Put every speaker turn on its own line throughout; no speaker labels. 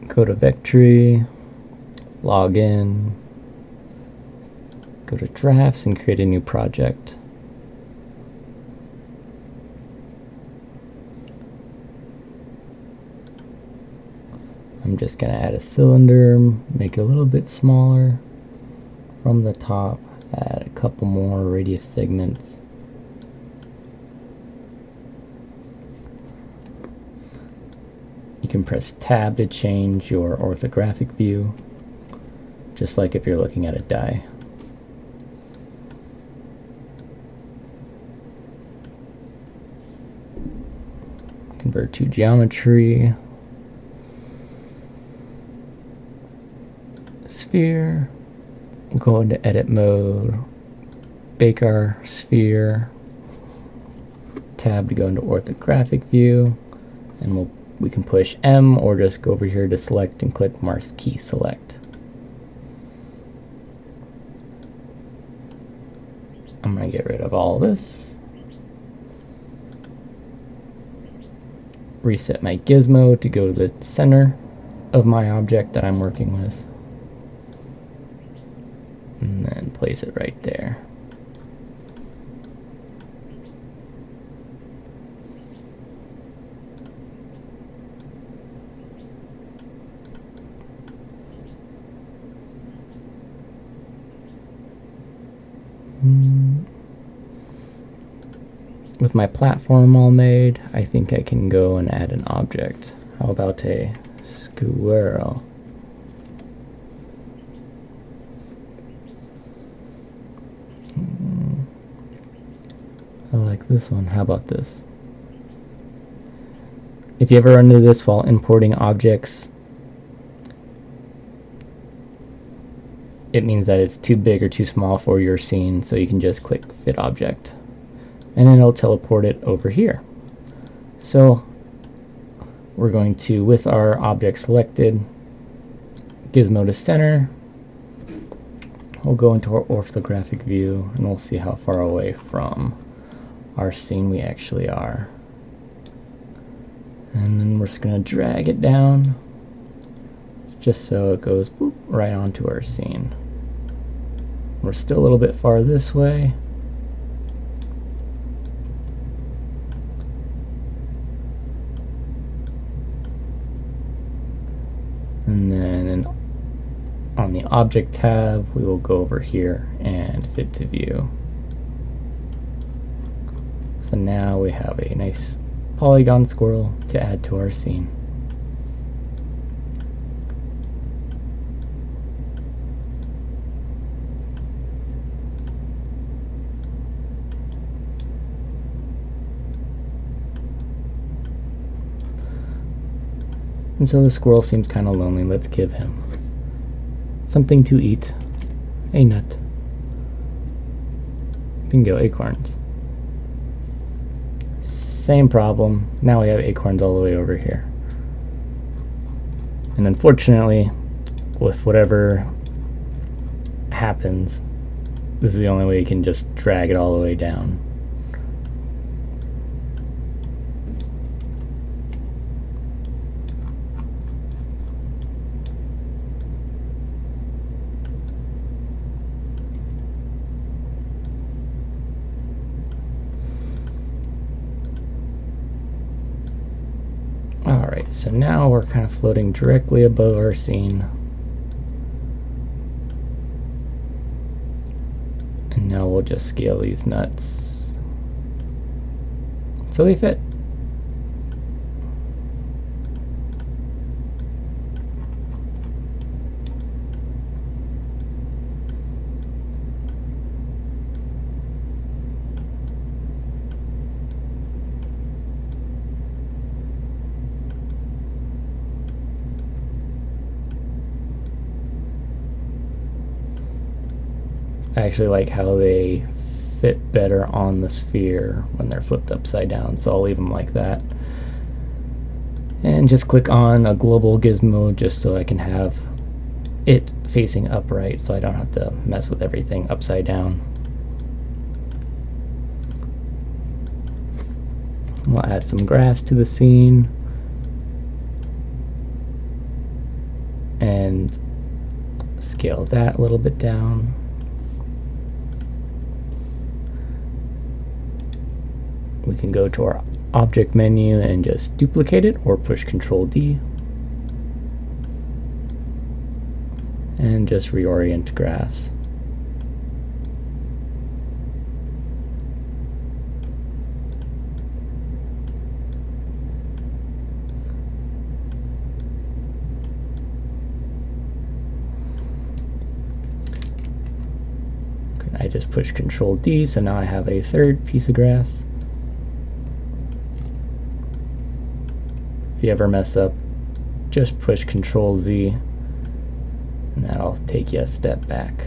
Go to Vectary, log in, go to drafts and create a new project. I'm just going to add a cylinder, make it a little bit smaller from the top, add a couple more radius segments. You can press tab to change your orthographic view, just like if you're looking at a die. Convert to geometry, sphere, go into edit mode, bake our sphere, tab to go into orthographic view, and we can push M or just go over here to select and click marquee select. I'm going to get rid of all this. Reset my gizmo to go to the center of my object that I'm working with. And then place it right there. With my platform all made, I think I can go and add an object. How about a squirrel? I like this one. How about this? If you ever run into this while importing objects, it means that it's too big or too small for your scene, so you can just click Fit Object, and then it'll teleport it over here. So we're going to, with our object selected, gizmo to center, we'll go into our orthographic view, and we'll see how far away from our scene we actually are. And then we're just going to drag it down just so it goes boop, right onto our scene. We're still a little bit far this way. And then on the object tab, we will go over here and fit to view. So now we have a nice polygon squirrel to add to our scene. And so the squirrel seems kind of lonely. Let's give him something to eat. A nut. Bingo, acorns. Same problem. Now we have acorns all the way over here. And unfortunately, with whatever happens, this is the only way you can just drag it all the way down. Alright, so now we're kind of floating directly above our scene. And now we'll just scale these nuts so they fit. I actually like how they fit better on the sphere when they're flipped upside down, so I'll leave them like that. And just click on a global gizmo just so I can have it facing upright so I don't have to mess with everything upside down. We'll add some grass to the scene. and scale that a little bit down. We can go to our object menu and just duplicate it, or push Control D and just reorient grass. I just push Control D, so now I have a third piece of grass. If you ever mess up, just push Control Z, and that'll take you a step back.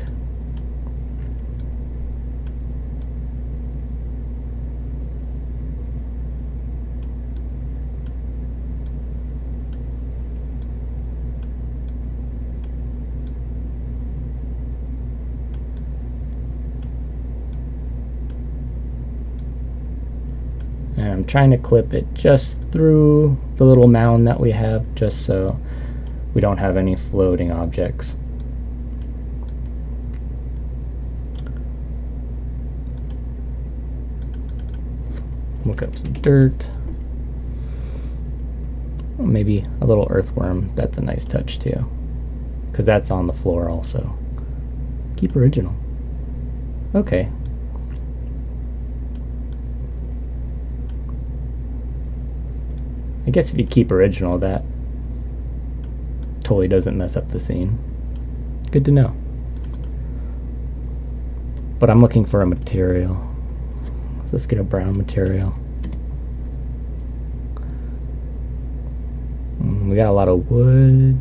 And I'm trying to clip it just through the little mound that we have, just so we don't have any floating objects. Look up some dirt. Maybe a little earthworm. That's a nice touch too, because that's on the floor also. Keep original. Okay. I guess if you keep original, that totally doesn't mess up the scene. Good to know. But I'm looking for a material. Let's get a brown material. We got a lot of wood.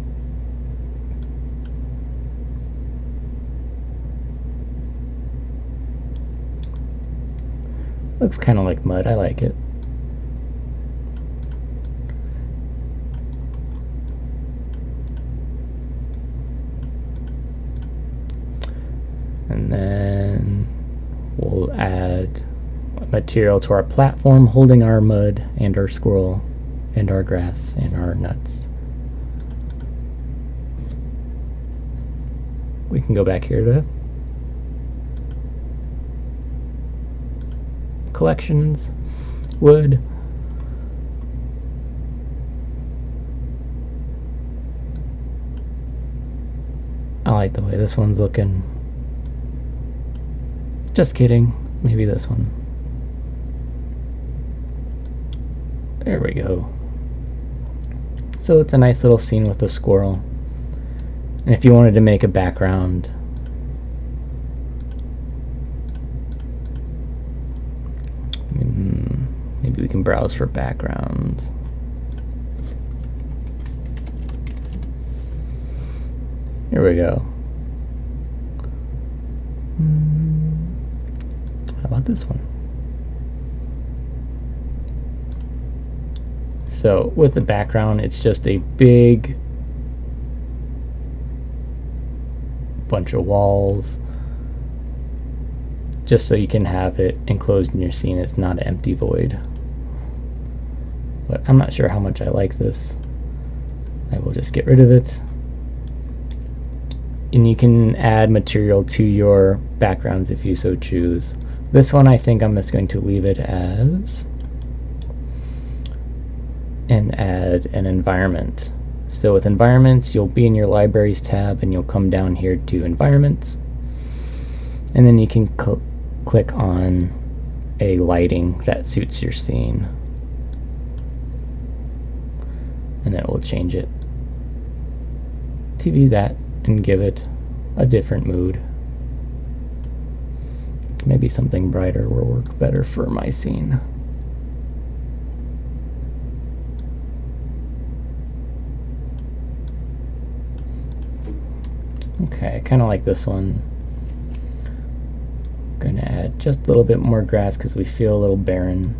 Looks kind of like mud. I like it. And then we'll add material to our platform holding our mud and our squirrel and our grass and our nuts. We can go back here to collections, wood. I like the way this one's looking. Just kidding, maybe this one. There we go. So it's a nice little scene with the squirrel. And if you wanted to make a background, maybe we can browse for backgrounds. Here we go. How about this one? So with the background, it's just a big bunch of walls, just so you can have it enclosed in your scene. It's not an empty void. But I'm not sure how much I like this. I will just get rid of it. And you can add material to your backgrounds if you so choose. This one I think I'm just going to leave it as, and add an environment. So with environments, you'll be in your libraries tab and you'll come down here to environments, and then you can click on a lighting that suits your scene, and it will change it to be that and give it a different mood. Maybe something brighter will work better for my scene. Okay, I kind of like this one. I'm going to add just a little bit more grass because we feel a little barren.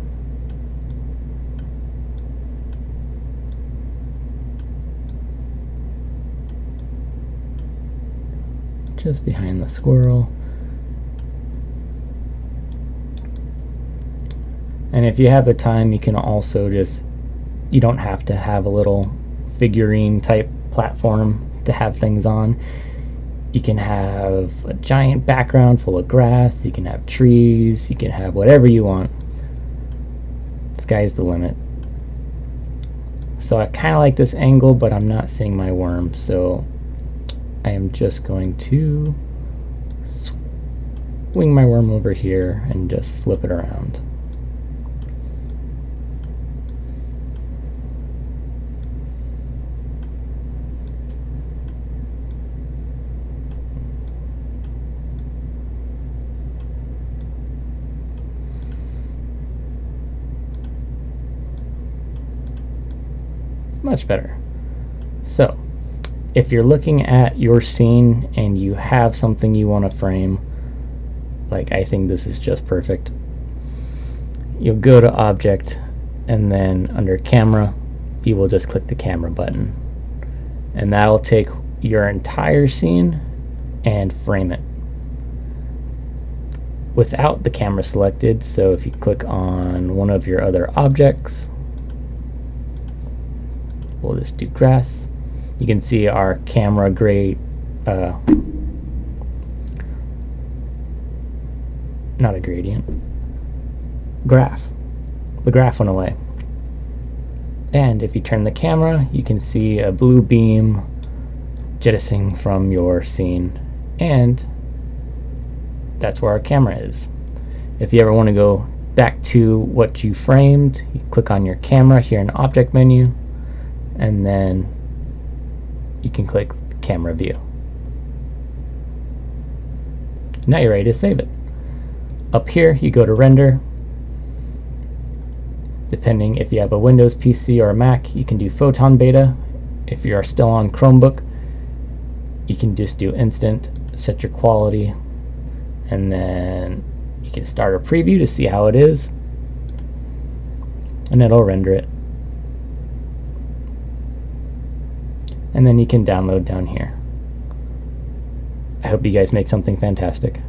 Just behind the squirrel. And if you have the time, you can also just, you don't have to have a little figurine type platform to have things on. You can have a giant background full of grass, you can have trees, you can have whatever you want. Sky's the limit. So I kind of like this angle, but I'm not seeing my worm, so I am just going to swing my worm over here and just flip it around. Much better. So if you're looking at your scene and you have something you want to frame, like I think this is just perfect, you'll go to Object, and then under Camera you will just click the camera button, and that'll take your entire scene and frame it without the camera selected. So if you click on one of your other objects, we'll just do grass, you can see our camera grade, not a gradient, graph. The graph went away. And if you turn the camera, you can see a blue beam jettisoning from your scene, and that's where our camera is. If you ever want to go back to what you framed, you click on your camera here in the Object menu, and then you can click Camera View. Now you're ready to save it. Up here you go to Render. Depending if you have a Windows PC or a Mac, you can do Photon Beta. If you are still on Chromebook, you can just do Instant, set your quality, and then you can start a preview to see how it is, and it'll render it. And then you can download down here. I hope you guys make something fantastic.